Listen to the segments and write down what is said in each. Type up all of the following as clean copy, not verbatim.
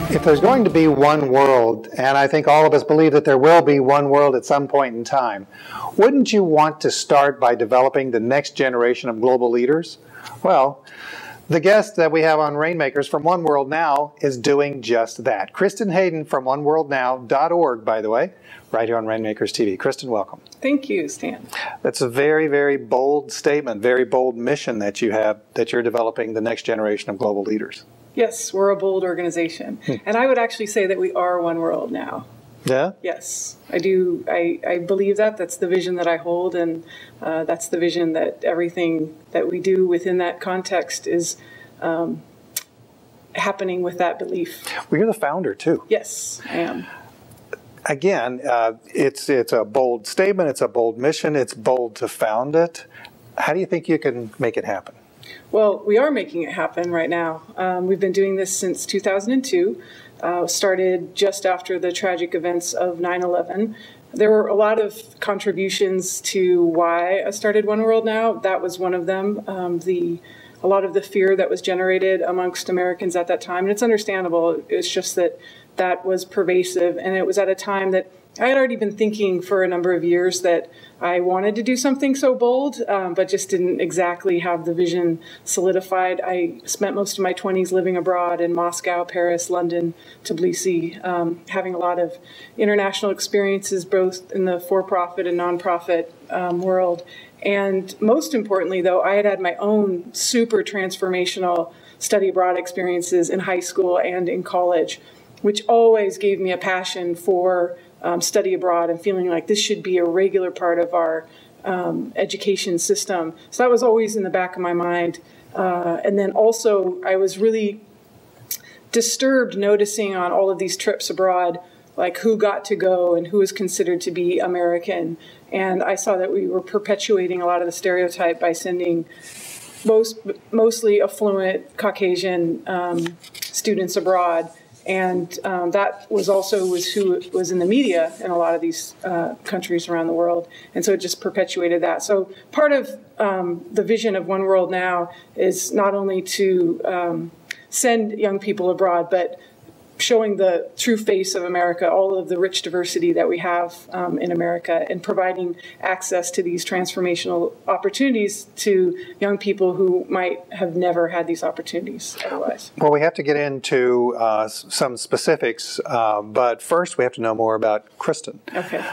If there's going to be one world, and I think all of us believe that there will be one world at some point in time, wouldn't you want to start by developing the next generation of global leaders? Well, the guest that we have on Rainmakers from One World Now is doing just that. Kristen Hayden from oneworldnow.org, by the way, right here on Rainmakers TV. Kristen, welcome. Thank you, Stan. That's a very, very bold statement, very bold mission that you have, that you're developing the next generation of global leaders. Yes, we're a bold organization. And I would actually say that we are One World Now. Yeah? Yes, I do. I believe that. That's the vision that I hold, and that's the vision that everything that we do within that context is happening with that belief. Well, you're the founder, too. Yes, I am. Again, it's a bold statement, it's a bold mission, it's bold to found it. How do you think you can make it happen? Well, we are making it happen right now. We've been doing this since 2002. Started just after the tragic events of 9/11. There were a lot of contributions to why I started One World Now. That was one of them. A lot of the fear that was generated amongst Americans at that time, and it's understandable. It's just that that was pervasive, and it was at a time that I had already been thinking for a number of years that I wanted to do something so bold, but just didn't exactly have the vision solidified. I spent most of my 20s living abroad in Moscow, Paris, London, Tbilisi, having a lot of international experiences, both in the for-profit and nonprofit world. And most importantly, though, I had my own super transformational study abroad experiences in high school and in college, which always gave me a passion for study abroad and feeling like this should be a regular part of our education system. So that was always in the back of my mind. And then also I was really disturbed noticing on all of these trips abroad, like who got to go and who was considered to be American. And I saw that we were perpetuating a lot of the stereotype by sending mostly affluent Caucasian students abroad. And that was also who was in the media in a lot of these countries around the world. And so it just perpetuated that. So part of the vision of One World Now is not only to send young people abroad, but showing the true face of America, all of the rich diversity that we have in America, and providing access to these transformational opportunities to young people who might have never had these opportunities otherwise. Well, we have to get into some specifics, but first we have to know more about Kristen. Okay.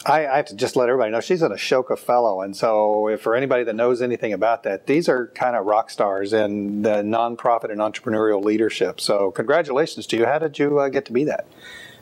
I have to just let everybody know she's an Ashoka Fellow, and so if for anybody that knows anything about that, these are kind of rock stars in the nonprofit and entrepreneurial leadership. So congratulations to you. How did you get to be that?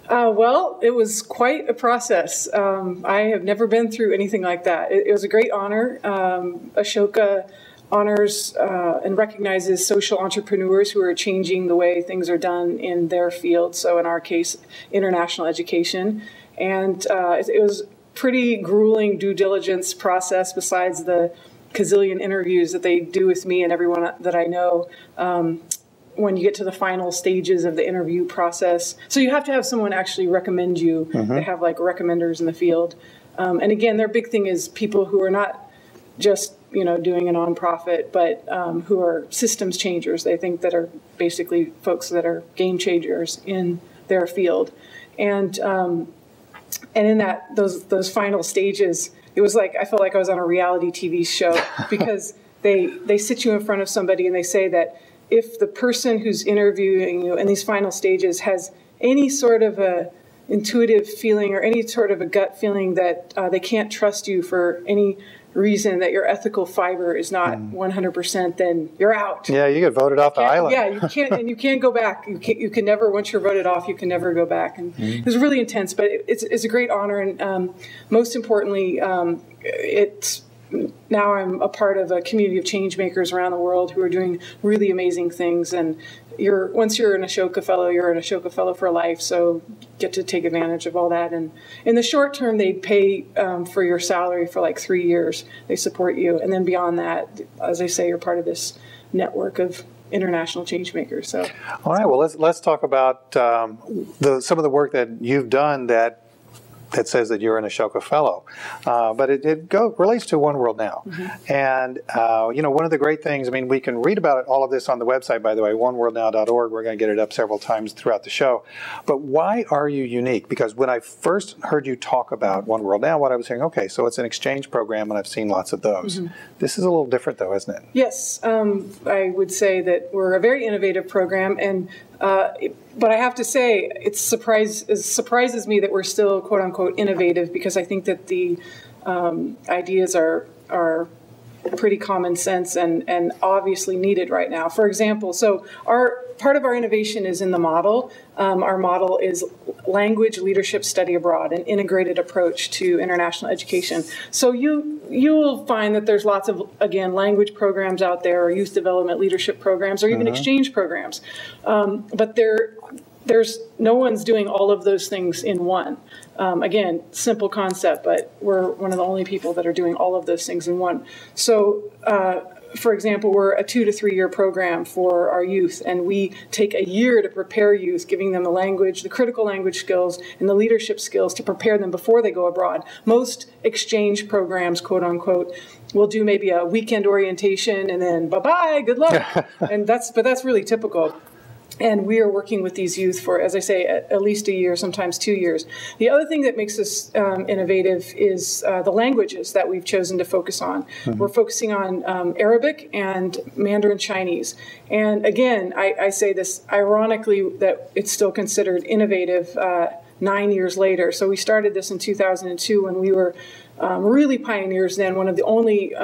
Well, it was quite a process. I have never been through anything like that. It was a great honor. Ashoka honors and recognizes social entrepreneurs who are changing the way things are done in their field. So in our case, international education. And it was pretty grueling due diligence process besides the gazillion interviews that they do with me and everyone that I know when you get to the final stages of the interview process. So you have to have someone actually recommend you. They have like recommenders in the field. And again, their big thing is people who are not just doing a nonprofit, but who are systems changers. They think that are basically folks that are game changers in their field. And in those final stages, it was like I felt like I was on a reality TV show because they sit you in front of somebody and they say that if the person who's interviewing you in these final stages has any sort of a intuitive feeling or any sort of a gut feeling that they can't trust you for any reason, that your ethical fiber is not 100%, then you're out. Yeah, you get voted off the island. Yeah, you can't, and you can't go back. You can never, once you're voted off, you can never go back. And it was really intense, but it's a great honor, and most importantly, now I'm a part of a community of change makers around the world who are doing really amazing things. And once you're an Ashoka Fellow, you're an Ashoka Fellow for life. So get to take advantage of all that. And in the short term, they pay for your salary for like 3 years. They support you. And then beyond that, as I say, you're part of this network of international change makers. So, all right. Well, let's talk about some of the work that you've done that that says that you're an Ashoka Fellow, but it relates to One World Now. And, one of the great things, I mean, we can read about all of this on the website, by the way, oneworldnow.org. We're going to get it up several times throughout the show. But why are you unique? Because when I first heard you talk about One World Now, what I was hearing, okay, so it's an exchange program, and I've seen lots of those. This is a little different, though, isn't it? Yes, I would say that we're a very innovative program, and but I have to say, it surprises me that we're still, quote unquote, innovative, because I think that the ideas are pretty common sense and obviously needed right now. For example, so part of our innovation is in the model. Our model is language leadership study abroad, an integrated approach to international education. So you will find that there's lots of, again, language programs out there, or youth development leadership programs, or even exchange programs. But there's no one's doing all of those things in one. Again, simple concept, but we're one of the only people that are doing all of those things in one. So, for example, we're a 2 to 3 year program for our youth, and we take a year to prepare youth, giving them the language, the critical language skills, and the leadership skills to prepare them before they go abroad. Most exchange programs, quote unquote, will do maybe a weekend orientation and then bye-bye, good luck. But that's really typical. And we are working with these youth for, as I say, at least a year, sometimes 2 years. The other thing that makes us innovative is the languages that we've chosen to focus on. We're focusing on Arabic and Mandarin Chinese. And again, I say this ironically that it's still considered innovative 9 years later. So we started this in 2002 when we were really pioneers then, one of the only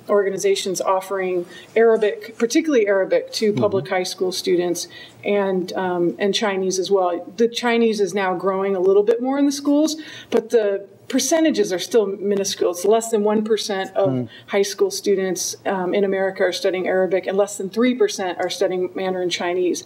organizations offering Arabic, particularly Arabic, to public high school students, and Chinese as well. The Chinese is now growing a little bit more in the schools, but the percentages are still minuscule. It's less than 1% of high school students in America are studying Arabic, and less than 3% are studying Mandarin Chinese.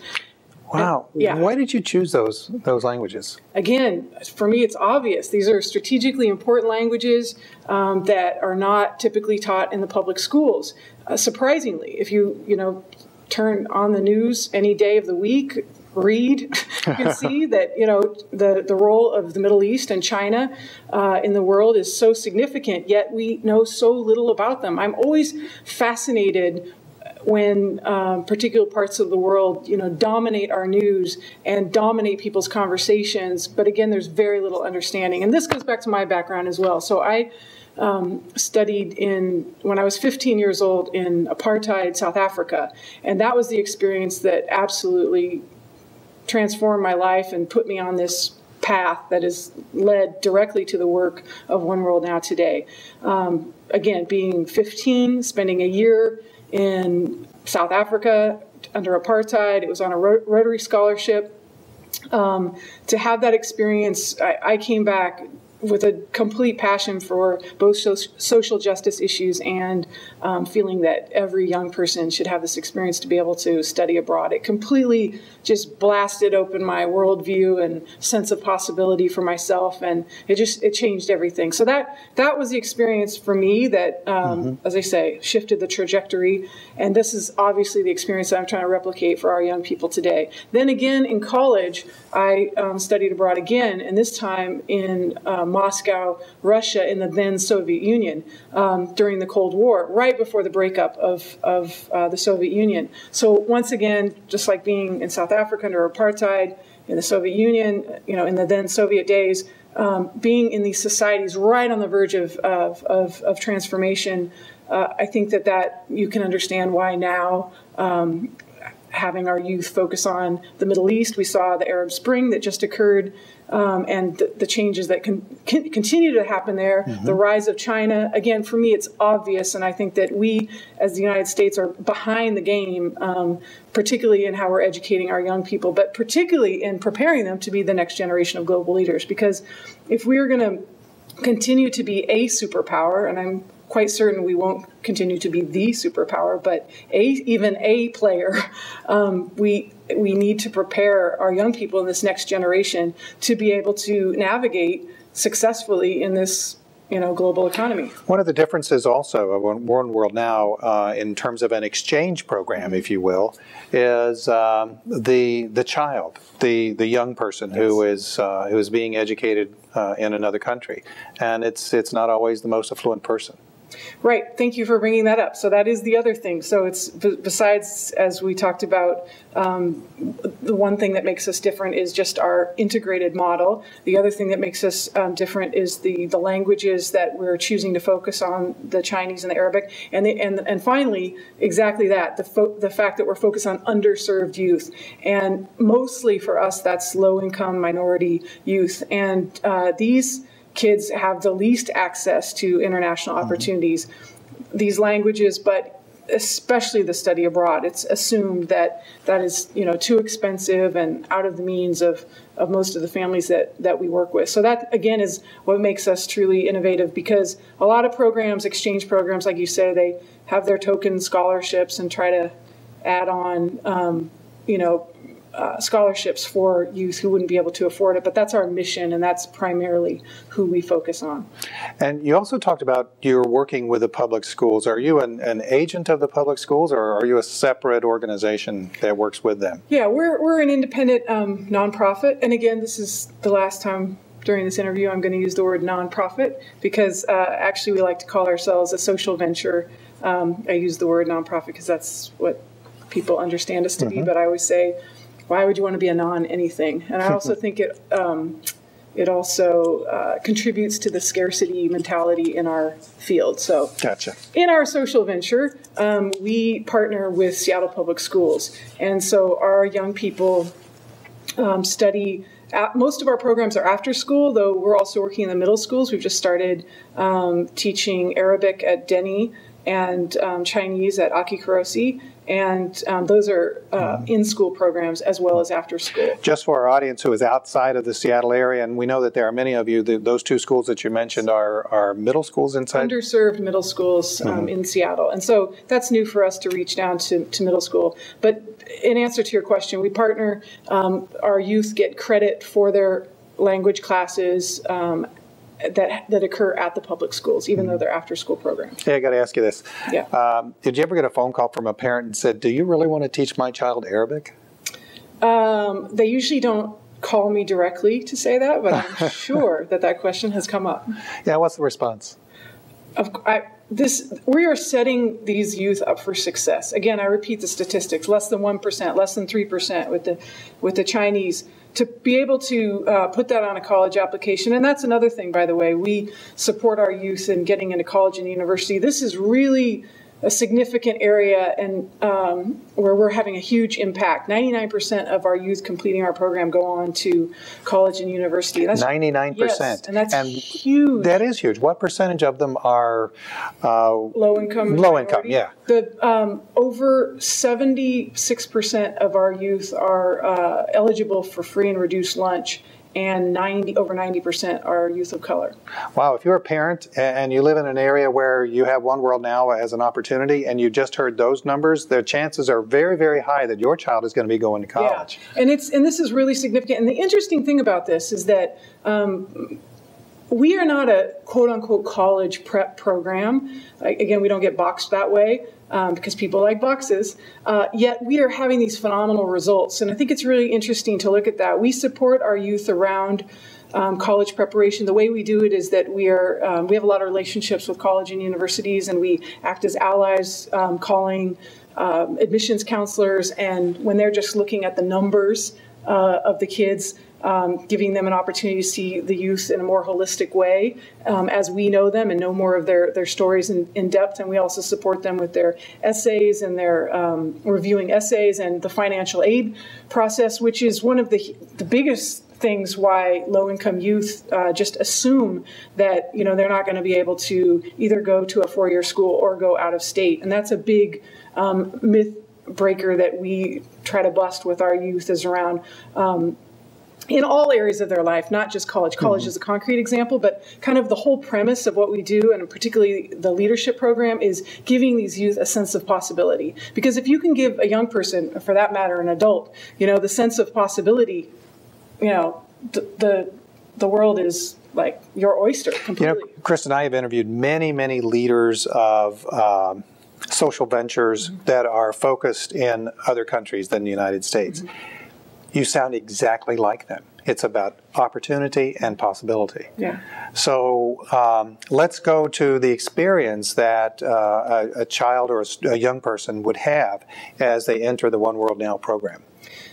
Wow. Yeah. Why did you choose those languages? Again, for me, it's obvious. These are strategically important languages that are not typically taught in the public schools. Surprisingly, if you turn on the news any day of the week, read, you can see that the role of the Middle East and China in the world is so significant, yet we know so little about them. I'm always fascinated when particular parts of the world, dominate our news and dominate people's conversations. But again, there's very little understanding. And this goes back to my background as well. So I studied when I was 15 years old in apartheid South Africa. And that was the experience that absolutely transformed my life and put me on this path that has led directly to the work of One World Now today. Again, being 15, spending a year in South Africa under apartheid. It was on a Rotary scholarship. To have that experience, I came back with a complete passion for both social justice issues and feeling that every young person should have this experience to be able to study abroad. It completely just blasted open my worldview and sense of possibility for myself, and it changed everything. So that was the experience for me that, as I say, shifted the trajectory. And this is obviously the experience that I'm trying to replicate for our young people today. Then again, in college, I studied abroad again, and this time in Moscow, Russia, in the then Soviet Union during the Cold War, right before the breakup of the Soviet Union. So once again, just like being in South Africa under apartheid, in the Soviet Union, in the then Soviet days, being in these societies right on the verge of transformation, I think that you can understand why now, having our youth focus on the Middle East. We saw the Arab Spring that just occurred, and the changes that continue to happen there, the rise of China. Again, for me, it's obvious, and I think that we, as the United States, are behind the game, particularly in how we're educating our young people, but particularly in preparing them to be the next generation of global leaders. Because if we're going to continue to be a superpower, and I'm quite certain we won't continue to be the superpower, but even a player, we need to prepare our young people in this next generation to be able to navigate successfully in this global economy. One of the differences also of One World Now, in terms of an exchange program, if you will, is the child, the young person who is being educated in another country, and it's not always the most affluent person. Right. Thank you for bringing that up. So that is the other thing. So it's besides, as we talked about, the one thing that makes us different is just our integrated model. The other thing that makes us different is the languages that we're choosing to focus on, the Chinese and the Arabic. And finally, exactly that, the fact that we're focused on underserved youth. And mostly for us, that's low-income minority youth. And these kids have the least access to international opportunities, these languages, but especially the study abroad. It's assumed that that is, too expensive and out of the means of most of the families that we work with. So that, again, is what makes us truly innovative, because a lot of programs, exchange programs, like you say, they have their token scholarships and try to add on, scholarships for youth who wouldn't be able to afford it. But that's our mission, and that's primarily who we focus on. And you also talked about you're working with the public schools. Are you an agent of the public schools, or are you a separate organization that works with them? Yeah, we're an independent nonprofit. And again, this is the last time during this interview I'm going to use the word nonprofit, because actually we like to call ourselves a social venture. I use the word nonprofit because that's what people understand us to be, but I always say, why would you want to be a non-anything? And I also think it also contributes to the scarcity mentality in our field. So gotcha. In our social venture, we partner with Seattle Public Schools. And so our young people study. Most of our programs are after school, though we're also working in the middle schools. We've just started teaching Arabic at Denny and Chinese at Aki Kurosi. And those are in-school programs as well as after school. Just for our audience who is outside of the Seattle area, and we know that there are many of you, those two schools that you mentioned are middle schools inside? Underserved middle schools in Seattle. And so that's new for us to reach down to middle school. But in answer to your question, we partner, our youth get credit for their language classes that occur at the public schools, even though they're after-school programs. Hey, I got to ask you this. Yeah. Did you ever get a phone call from a parent and said, do you really want to teach my child Arabic? They usually don't call me directly to say that, but I'm sure that question has come up. Yeah, what's the response? We are setting these youth up for success. Again, I repeat the statistics, less than 1%, less than 3% with the Chinese. To be able to put that on a college application, and that's another thing, by the way, we support our youth in getting into college and university. This is really a significant area and where we're having a huge impact. 99% of our youth completing our program go on to college and university. That's 99%. Yes, and that's huge. That is huge. What percentage of them are low income? Low income, yeah. Over 76% of our youth are eligible for free and reduced lunch, and over 90% are youth of color. Wow, if you're a parent and you live in an area where you have One World Now as an opportunity and you just heard those numbers, the chances are very, very high that your child is going to be going to college. Yeah. And this is really significant. And the interesting thing about this is that we are not a quote-unquote college prep program. Again, we don't get boxed that way. Because people like boxes, yet we are having these phenomenal results. And I think it's really interesting to look at that. We support our youth around college preparation. The way we do it is that we have a lot of relationships with college and universities, and we act as allies, calling admissions counselors, and when they're just looking at the numbers of the kids, giving them an opportunity to see the youth in a more holistic way as we know them and know more of their stories in depth. And we also support them with their essays and their reviewing essays and the financial aid process, which is one of the biggest things why low-income youth just assume that they're not going to be able to either go to a four-year school or go out of state. And that's a big myth breaker that we try to bust with our youth, is around in all areas of their life, not just college. College is a concrete example, but kind of the whole premise of what we do, and particularly the leadership program, is giving these youth a sense of possibility. Because if you can give a young person, for that matter, an adult, the sense of possibility, the world is like your oyster completely. Chris and I have interviewed many, many leaders of social ventures that are focused in other countries than the United States. You sound exactly like them. It's about opportunity and possibility. Yeah. So let's go to the experience that a child or a young person would have as they enter the One World Now program.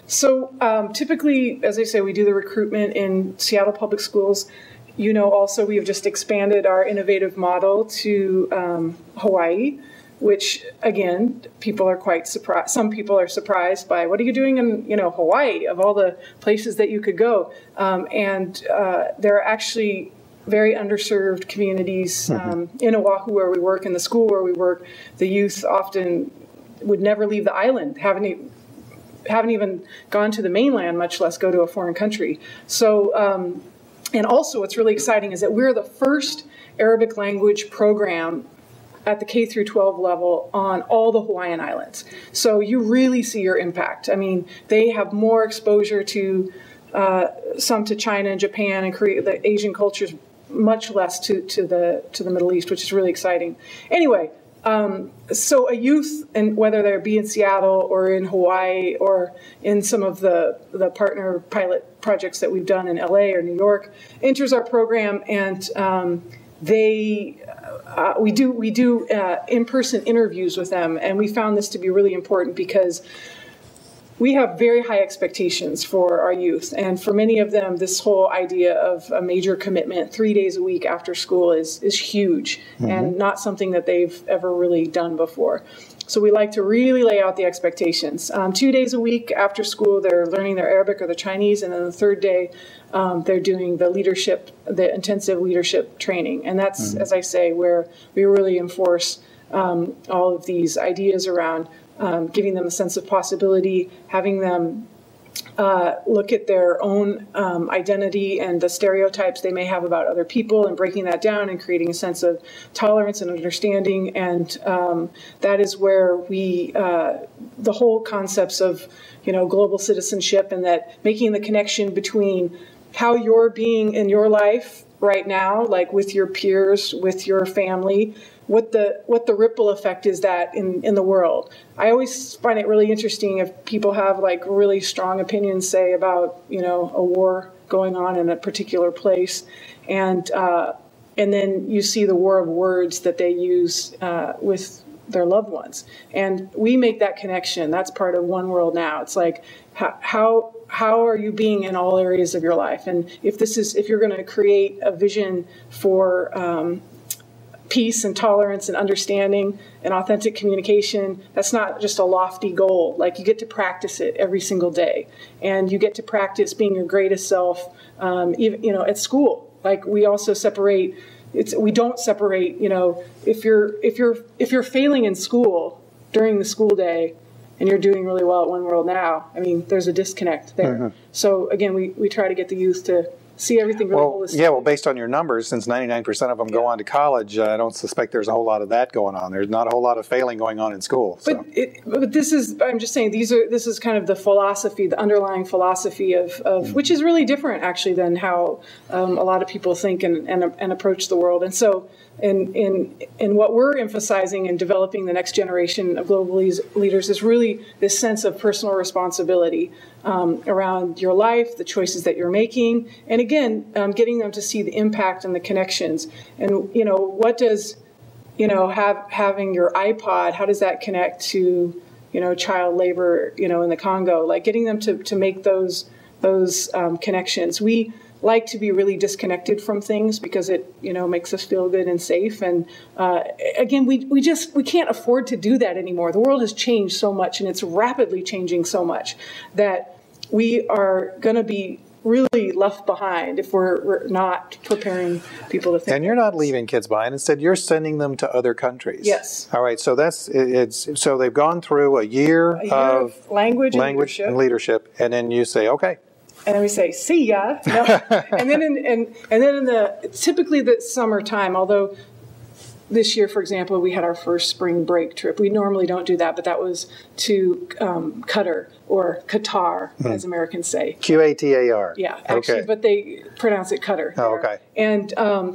So typically, as I say, we do the recruitment in Seattle Public Schools. Also we have just expanded our innovative model to Hawaii, which, again, people are quite surprised. Some people are surprised by, what are you doing in, Hawaii, of all the places that you could go? And there are actually very underserved communities in Oahu where we work, in the school where we work. The youth often would never leave the island, haven't even gone to the mainland, much less go to a foreign country. So, and also what's really exciting is that we're the first Arabic language program at the K through 12 level on all the Hawaiian Islands. So you really see your impact. I mean, they have more exposure to some to China and Japan and Korea, the Asian cultures, much less to the Middle East, which is really exciting. Anyway, so a youth, and whether they be in Seattle or in Hawaii or in some of the partner pilot projects that we've done in LA or New York, enters our program, and we do in-person interviews with them, and we found this to be really important because we have very high expectations for our youth, and for many of them, this whole idea of a major commitment 3 days a week after school is huge and not something that they've ever really done before. So we like to really lay out the expectations. 2 days a week after school, they're learning their Arabic or their Chinese, and then the third day, they're doing the intensive leadership training. And that's, as I say, where we really enforce all of these ideas around giving them a sense of possibility, having them look at their own identity and the stereotypes they may have about other people, and breaking that down and creating a sense of tolerance and understanding. And that is where the whole concepts of, global citizenship, and that making the connection between how you're being in your life right now, like with your peers, with your family, what the ripple effect is that in the world. I always find it really interesting if people have like really strong opinions, say, about a war going on in a particular place, and then you see the war of words that they use with their loved ones, and we make that connection. That's part of One World Now. It's like how are you being in all areas of your life, and if you're going to create a vision for peace and tolerance and understanding and authentic communication, that's not just a lofty goal. Like, you get to practice it every single day, and you get to practice being your greatest self, even at school. Like, we also separate. We don't separate. If you're failing in school during the school day, and you're doing really well at One World Now, I mean, there's a disconnect there. So again, we try to get the youth to see everything really holistically. Yeah, well, based on your numbers, since 99% of them go on to college, I don't suspect there's a whole lot of that going on. There's not a whole lot of failing going on in school. So. But this is, I'm just saying, this is kind of the philosophy, the underlying philosophy of which is really different, actually, than how a lot of people think and approach the world. And so in what we're emphasizing in developing the next generation of global leaders is really this sense of personal responsibility around your life, the choices that you're making, and again, getting them to see the impact and the connections. And what does having your iPod, how does that connect to child labor in the Congo? Like, getting them to make those connections. We like to be really disconnected from things because it makes us feel good and safe. And again, we can't afford to do that anymore. The world has changed so much, and it's rapidly changing so much that we are going to be really left behind if we're not preparing people to think. And you're not leaving kids behind. Instead, you're sending them to other countries. Yes. All right. So so they've gone through a year of language and leadership, and then you say, okay. And then we say, see ya. No. and then in typically the summertime, although this year, for example, we had our first spring break trip. We normally don't do that, but that was to Qatar, or Qatar, as Americans say. Qatar. Yeah, actually, but they pronounce it Qatar. Oh, okay. And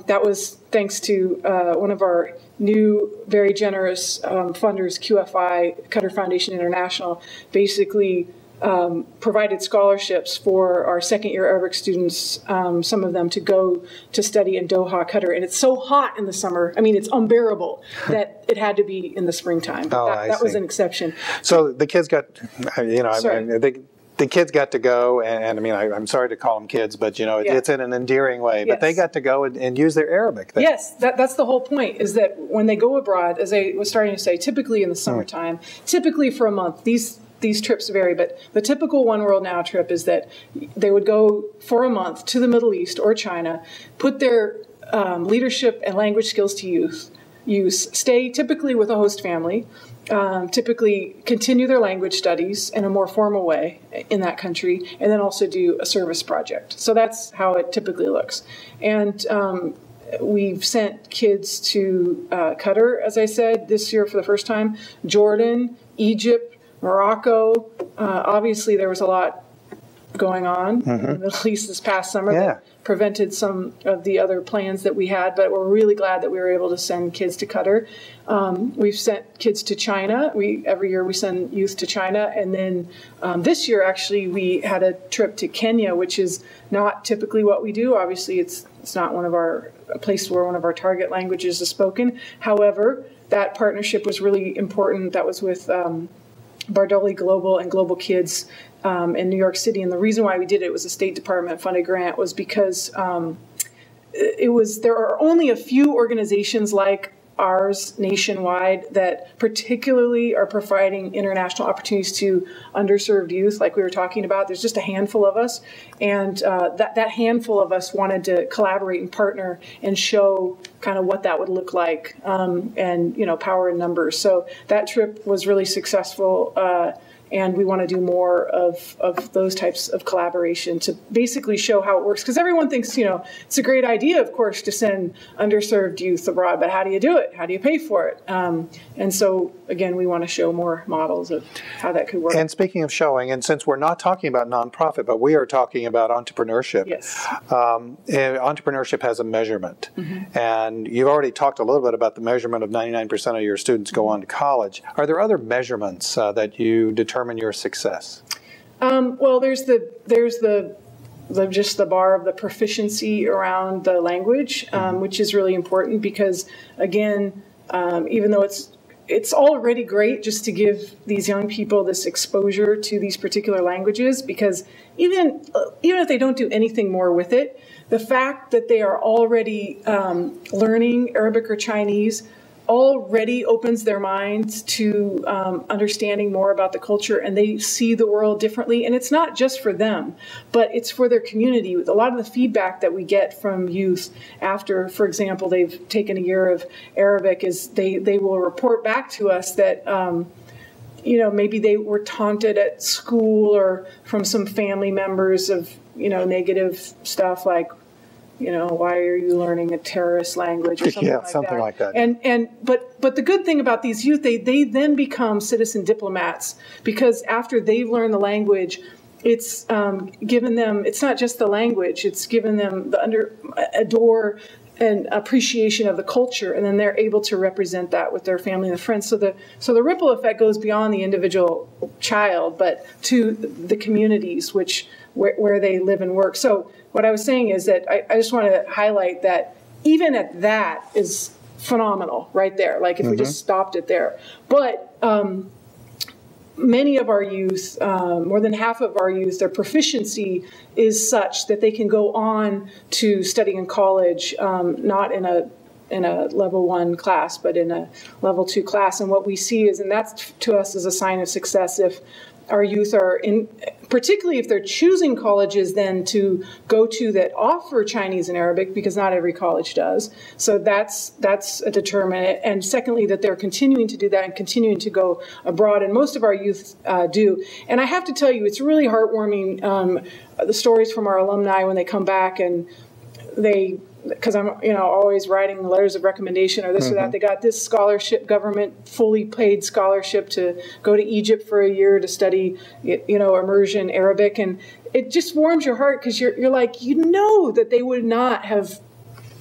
that was thanks to one of our new, very generous funders, QFI, Qatar Foundation International, basically provided scholarships for our second-year Arabic students, some of them to go to study in Doha, Qatar. And it's so hot in the summer, I mean, it's unbearable that it had to be in the springtime. That was an exception. So the kids got, the kids got to go, and I mean, I'm sorry to call them kids, but, it's in an endearing way. But they got to go and use their Arabic. Yes, that's the whole point, is that when they go abroad, as I was starting to say, typically in the summertime, typically for a month, these trips vary, but the typical One World Now trip is that they would go for a month to the Middle East or China, put their leadership and language skills to use, stay typically with a host family, typically continue their language studies in a more formal way in that country, and then also do a service project. So that's how it typically looks. And we've sent kids to Qatar, as I said, this year for the first time, Jordan, Egypt, Morocco. Obviously, there was a lot going on in the Middle East this past summer that prevented some of the other plans that we had, but we're really glad that we were able to send kids to Qatar. We've sent kids to China. Every year we send youth to China. And then this year, actually, we had a trip to Kenya, which is not typically what we do. Obviously, it's not a place where one of our target languages is spoken. However, that partnership was really important. That was with Bardoli Global and Global Kids in New York City. And the reason why we did it was a State Department funded grant, was because there are only a few organizations like ours nationwide that particularly are providing international opportunities to underserved youth, like we were talking about. There's just a handful of us, and that handful of us wanted to collaborate and partner and show kind of what that would look like, and power in numbers. So that trip was really successful, and we want to do more of those types of collaboration to basically show how it works. Because everyone thinks, it's a great idea, of course, to send underserved youth abroad, but how do you do it? How do you pay for it? And so, again, we want to show more models of how that could work. And speaking of showing, and since we're not talking about nonprofit, but we are talking about entrepreneurship. Yes. Entrepreneurship has a measurement. And you've already talked a little bit about the measurement of 99% of your students go on to college. Are there other measurements that you determine your success? Well, there's just the bar of the proficiency around the language, which is really important because, again, even though it's already great just to give these young people this exposure to these particular languages, because even if they don't do anything more with it, the fact that they are already learning Arabic or Chinese already opens their minds to understanding more about the culture, and they see the world differently. And it's not just for them, but it's for their community. A lot of the feedback that we get from youth after, for example, they've taken a year of Arabic, is they will report back to us that maybe they were taunted at school or from some family members of negative stuff like, why are you learning a terrorist language or something like that. But the good thing about these youth, they then become citizen diplomats, because after they've learned the language, it's given them, it's not just the language, it's given them a door and appreciation of the culture, and then they're able to represent that with their family and friends. So the ripple effect goes beyond the individual child, but to the communities where they live and work. So what I was saying is that I just want to highlight that even at that is phenomenal right there, like if we just stopped it there. But many of our youth, more than half of our youth, their proficiency is such that they can go on to study in college, not in a level 1 class, but in a level 2 class. And what we see is, and that's to us is a sign of success, if our youth are particularly if they're choosing colleges then to go to that offer Chinese and Arabic, because not every college does. So that's a determinant. And secondly, that they're continuing to do that and continuing to go abroad. And most of our youth do. And I have to tell you, it's really heartwarming, the stories from our alumni when they come back and they because I'm, always writing letters of recommendation or this or that. They got this scholarship, government fully paid scholarship to go to Egypt for a year to study, immersion Arabic. And it just warms your heart because you're like, that they would not have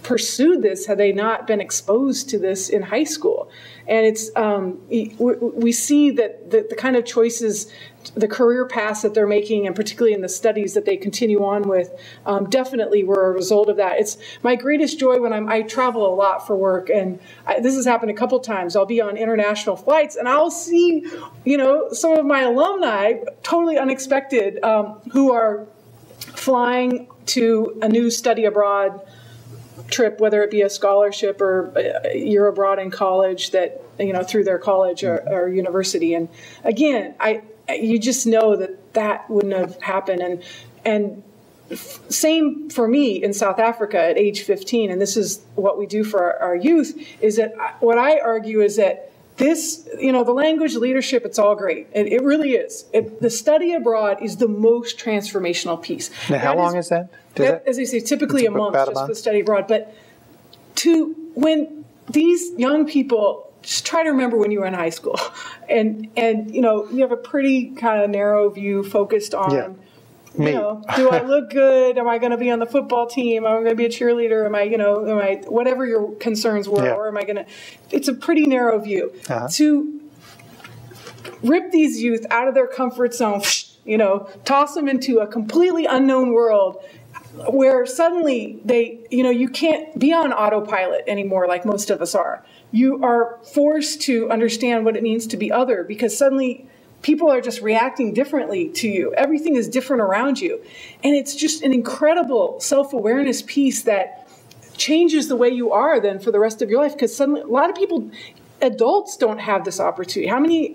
pursued this had they not been exposed to this in high school. And it's we see that the kind of choices, the career paths that they're making, and particularly in the studies that they continue on with, definitely were a result of that. It's my greatest joy when I travel a lot for work, and this has happened a couple times. I'll be on international flights, and I'll see, some of my alumni, totally unexpected, who are flying to a new study abroad trip, whether it be a scholarship or a year abroad in college that, through their college or university. And again, you just know that wouldn't have happened. And same for me in South Africa at age 15, and this is what we do for our youth, is that what I argue is that this, the language leadership, it's all great. It really is. The study abroad is the most transformational piece. Now, how long is that? As I say, typically a month just for the study abroad. But when these young people, just try to remember when you were in high school, and you have a pretty kind of narrow view focused on, do I look good? Am I going to be on the football team? Am I going to be a cheerleader? Am I whatever your concerns were, or am I going to? It's a pretty narrow view. To rip these youth out of their comfort zone, toss them into a completely unknown world, where suddenly you can't be on autopilot anymore like most of us are. You are forced to understand what it means to be other, because suddenly people are just reacting differently to you. Everything is different around you. And it's just an incredible self-awareness piece that changes the way you are then for the rest of your life. Because suddenly a lot of people, adults, don't have this opportunity.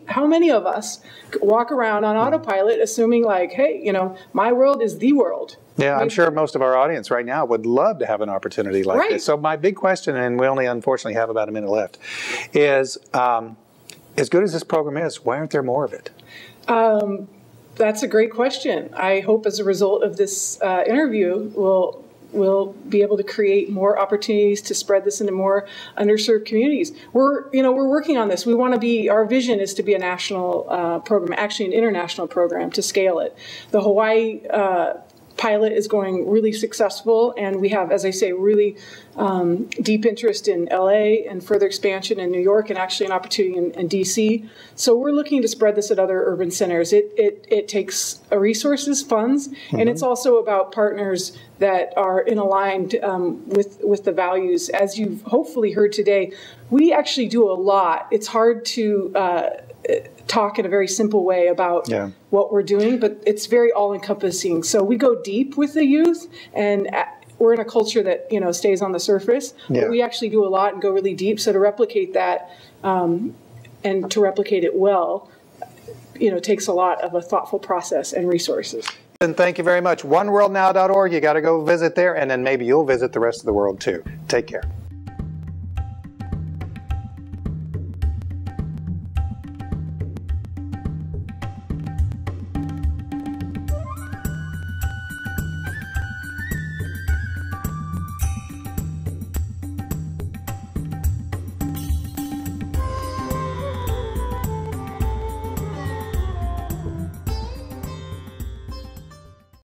How many of us walk around on autopilot assuming like, hey, my world is the world? Yeah, I'm sure most of our audience right now would love to have an opportunity like this. So my big question, and we only unfortunately have about a minute left, is as good as this program is, why aren't there more of it? That's a great question. I hope as a result of this interview, we'll be able to create more opportunities to spread this into more underserved communities. We're working on this. We want to be, our vision is to be a national program, actually an international program, to scale it. The Hawaii pilot is going really successful, and we have, as I say, really deep interest in LA and further expansion in New York, and actually an opportunity in DC. So we're looking to spread this at other urban centers. It takes resources, funds, and it's also about partners that are aligned with the values. As you've hopefully heard today, we actually do a lot. It's hard to talk in a very simple way about what we're doing, but it's very all-encompassing. So we go deep with the youth, and we're in a culture that stays on the surface, but we actually do a lot and go really deep. So to replicate that and to replicate it well, takes a lot of a thoughtful process and resources. And thank you very much. OneWorldNow.org. You got to go visit there, and then maybe you'll visit the rest of the world too. Take care.